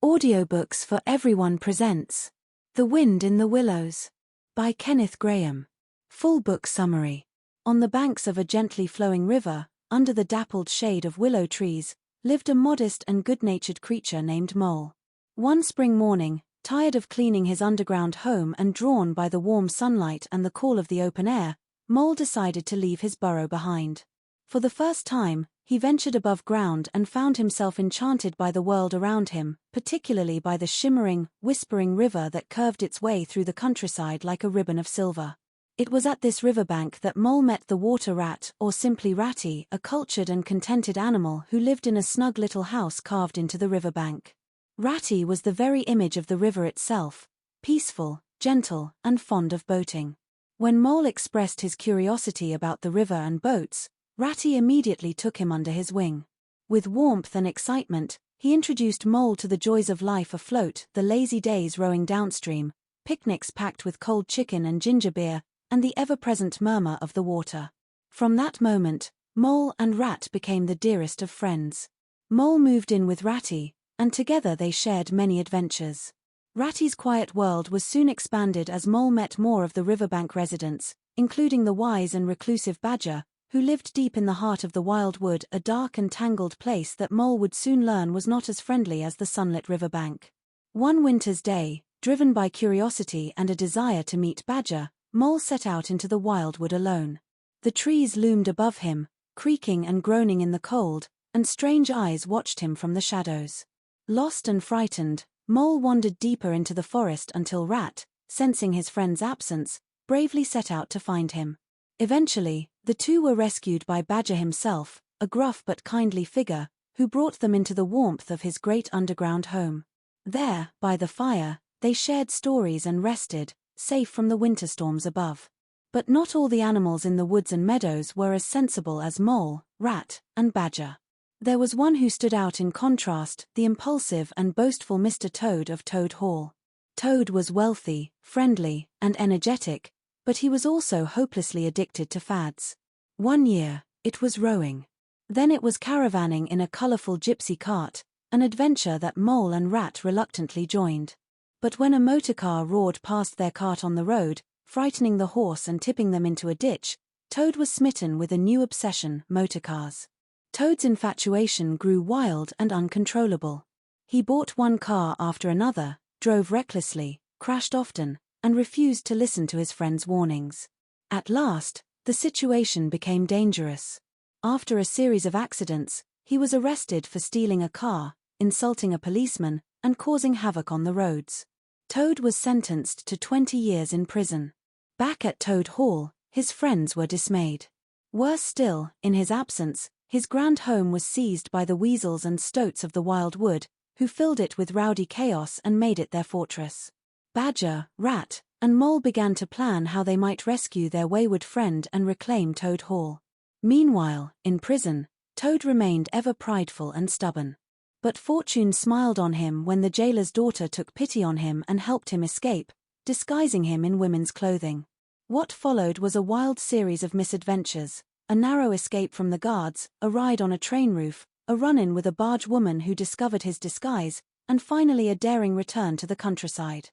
Audiobooks for Everyone presents The Wind in the Willows by Kenneth Grahame. Full book summary. On the banks of a gently flowing river, under the dappled shade of willow trees, lived a modest and good-natured creature named Mole. One spring morning, tired of cleaning his underground home and drawn by the warm sunlight and the call of the open air, Mole decided to leave his burrow behind. For the first time, he ventured above ground and found himself enchanted by the world around him, particularly by the shimmering, whispering river that curved its way through the countryside like a ribbon of silver. It was at this riverbank that Mole met the water rat, or simply Ratty, a cultured and contented animal who lived in a snug little house carved into the riverbank. Ratty was the very image of the river itself, peaceful, gentle, and fond of boating. When Mole expressed his curiosity about the river and boats, Ratty immediately took him under his wing. With warmth and excitement, he introduced Mole to the joys of life afloat, the lazy days rowing downstream, picnics packed with cold chicken and ginger beer, and the ever-present murmur of the water. From that moment, Mole and Rat became the dearest of friends. Mole moved in with Ratty, and together they shared many adventures. Ratty's quiet world was soon expanded as Mole met more of the riverbank residents, including the wise and reclusive Badger, who lived deep in the heart of the wild wood, a dark and tangled place that Mole would soon learn was not as friendly as the sunlit riverbank. One winter's day, driven by curiosity and a desire to meet Badger, Mole set out into the wild wood alone. The trees loomed above him, creaking and groaning in the cold, and strange eyes watched him from the shadows. Lost and frightened, Mole wandered deeper into the forest until Rat, sensing his friend's absence, bravely set out to find him. Eventually, the two were rescued by Badger himself, a gruff but kindly figure, who brought them into the warmth of his great underground home. There, by the fire, they shared stories and rested, safe from the winter storms above. But not all the animals in the woods and meadows were as sensible as Mole, Rat, and Badger. There was one who stood out in contrast, the impulsive and boastful Mr. Toad of Toad Hall. Toad was wealthy, friendly, and energetic, but he was also hopelessly addicted to fads. One year, it was rowing. Then it was caravanning in a colorful gypsy cart, an adventure that Mole and Rat reluctantly joined. But when a motorcar roared past their cart on the road, frightening the horse and tipping them into a ditch, Toad was smitten with a new obsession: motorcars. Toad's infatuation grew wild and uncontrollable. He bought one car after another, drove recklessly, crashed often, and refused to listen to his friends' warnings. At last, the situation became dangerous. After a series of accidents, he was arrested for stealing a car, insulting a policeman, and causing havoc on the roads. Toad was sentenced to 20 years in prison. Back at Toad Hall, his friends were dismayed. Worse still, in his absence, his grand home was seized by the weasels and stoats of the wild wood, who filled it with rowdy chaos and made it their fortress. Badger, Rat, and Mole began to plan how they might rescue their wayward friend and reclaim Toad Hall. Meanwhile, in prison, Toad remained ever prideful and stubborn. But fortune smiled on him when the jailer's daughter took pity on him and helped him escape, disguising him in women's clothing. What followed was a wild series of misadventures: a narrow escape from the guards, a ride on a train roof, a run-in with a barge woman who discovered his disguise, and finally a daring return to the countryside.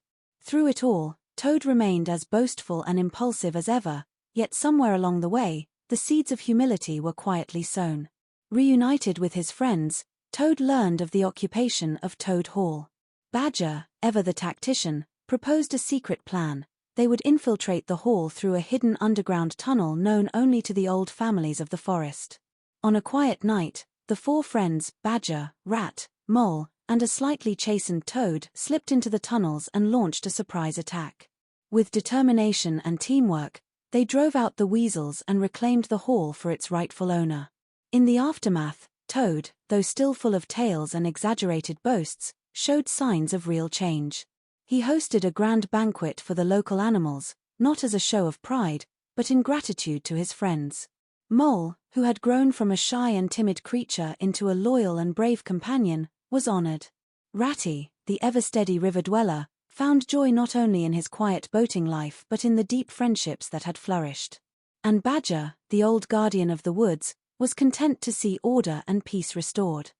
Through it all, Toad remained as boastful and impulsive as ever, yet somewhere along the way, the seeds of humility were quietly sown. Reunited with his friends, Toad learned of the occupation of Toad Hall. Badger, ever the tactician, proposed a secret plan. They would infiltrate the hall through a hidden underground tunnel known only to the old families of the forest. On a quiet night, the four friends, Badger, Rat, Mole, and a slightly chastened Toad, slipped into the tunnels and launched a surprise attack. With determination and teamwork, they drove out the weasels and reclaimed the hall for its rightful owner. In the aftermath, Toad, though still full of tales and exaggerated boasts, showed signs of real change. He hosted a grand banquet for the local animals, not as a show of pride, but in gratitude to his friends. Mole, who had grown from a shy and timid creature into a loyal and brave companion, was honored. Ratty, the ever-steady river dweller, found joy not only in his quiet boating life but in the deep friendships that had flourished. And Badger, the old guardian of the woods, was content to see order and peace restored.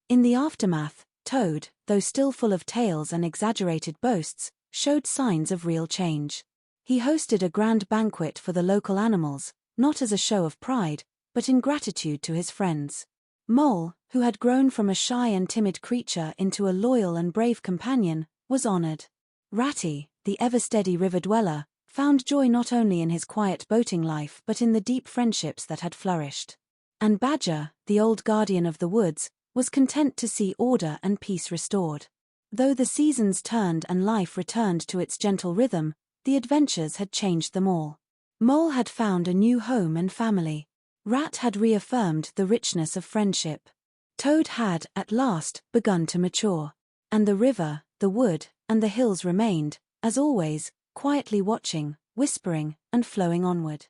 In the aftermath, Toad, though still full of tales and exaggerated boasts, showed signs of real change. He hosted a grand banquet for the local animals, not as a show of pride, but in gratitude to his friends. Mole, who had grown from a shy and timid creature into a loyal and brave companion, was honored. Ratty, the ever-steady river dweller, found joy not only in his quiet boating life but in the deep friendships that had flourished. And Badger, the old guardian of the woods, was content to see order and peace restored. Though the seasons turned and life returned to its gentle rhythm, the adventures had changed them all. Mole had found a new home and family. Rat had reaffirmed the richness of friendship. Toad had, at last, begun to mature. And the river, the wood, and the hills remained, as always, quietly watching, whispering, and flowing onward.